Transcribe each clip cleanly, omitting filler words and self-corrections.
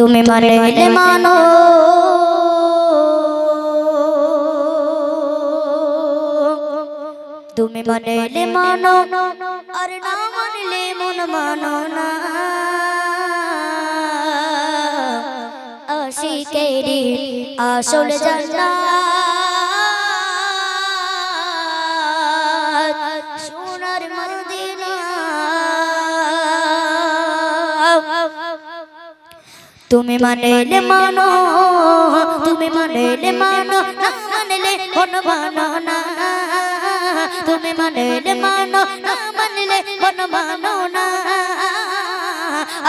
তুমি মানলে মানো তুমি মানলে মানো আর না মানলে মন মানো না আশিকেরি আসল জান্নাত সোনার মদিনা তুমি মানলে মানো তুমি মানলে মানো না মানলে মন মানো না তুমি মানলে মানো না মানলে মন মানো না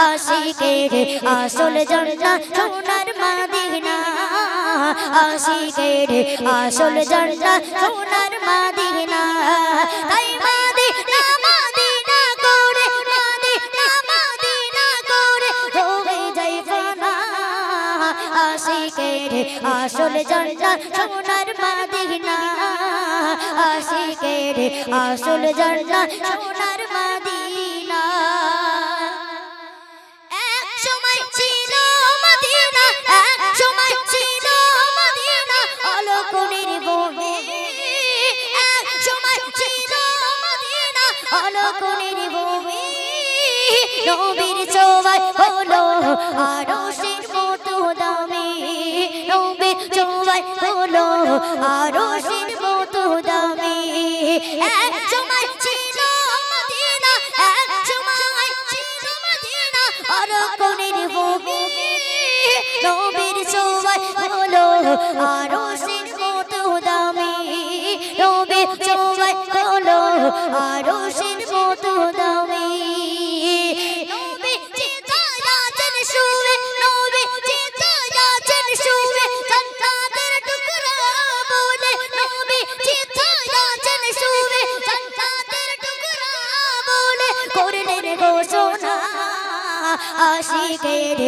আশিকের আসল জান্নাত সোনার মদিনা আশিকের আসল জান্নাত সোনার মদিনা তাই মদিনা মদিনা করে মদিনা মদিনা করে হবে যাই ফানা আশিকের আসল জান্নাত সোনার মদিনা আশিকের আসল জান্নাত সোনার মদিনা এক সময় ছিল মদিনা এক সময় ছিল মদিনা অলকনির ভূমি এক সময় ছিল মদিনা অলকনির ভূমি নবীর ছোঁয়ায় হলো আরশের মতো দামি নবীর ছোঁয়ায় হলো আরশের মতো দামি এক সময় ছিল মদিনা এক সময় ছিল মদিনা অলকনির ভূমি নবীর ছোঁয়ায় হলো আরশের মতো দামি নবীর ছোঁয়ায় হলো আরশের মতো দামি নবী চিতায় আছেন শুয়ে নবী চিতায় আছেন শুয়ে জান্নাতের টুকরা বলে নবী চিতায় আছেন শুয়ে জান্নাতের টুকরা বলে করলেন ঘোষণা আশিকের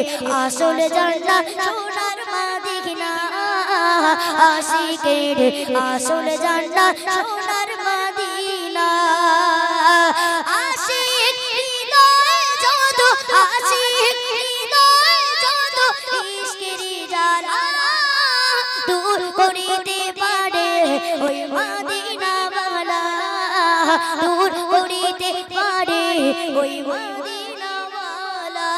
আসল জান্নাত সোনার মদিনা আশিকের আসল জান্নাত সোনার মদিনা আশিক হৃদয় যত আশিক হৃদয় যত ইশকের জ্বালা দূর করিতে পারে ওই মদিনাওয়ালা দূর করিতে পারে ওই মদিনাওয়ালা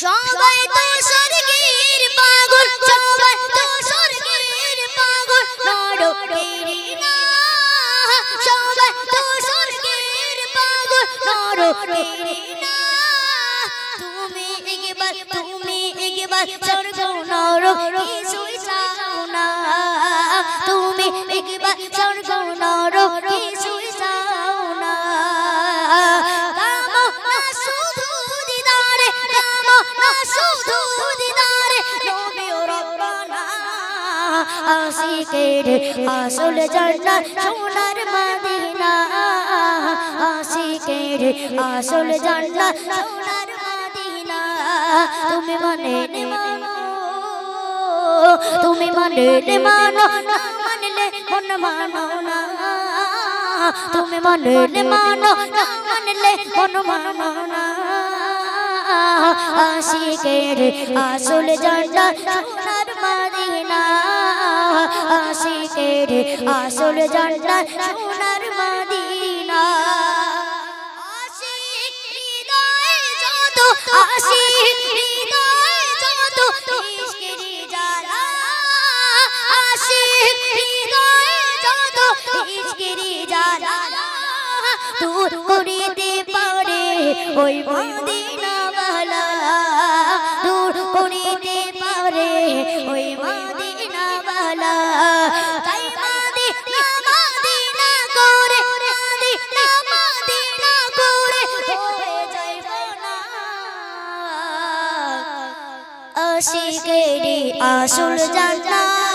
সবাই তো স্বর্গের পাগল সবাই তো স্বর্গের পাগল নরকেরি না সবাই তো স্বর্গের পাগল নরকেরি না তুমি একবার স্বর্গ নরক কিছুই চাও না তুমি একবার স্বর্গ নরক কিছুই চাও না কামনা শুধু দিদারে কামনা শুধু দিদারে নবী ও রব্বানা আশিকের আসল জান্নাত সোনার মদিনা আশিকের আসল জান্নাত সোনার মদিনা তুমি মানলে মানো তুমি মানলে মানো না মানলে মন মানো না তুমি মানলে মানো না মানলে মন মানো না আশিকের আসল জান্নাত সোনার মদিনা আশিকের আসল জান্নাত সোনার মদিনা আশিক হৃদয় যত আশিক হৃদয় যত ইশকের জ্বালা আশিক হৃদয় যত ইশকের জ্বালা দূর করিতে পারে ওই মদিনাওয়ালা দূর করিতে পারে ওই মদিনাওয়ালা তাই মদিনা মদিনা করে মদিনা মদিনা করে হয়ে যাইব না আশিকেরি আসল জান্নাত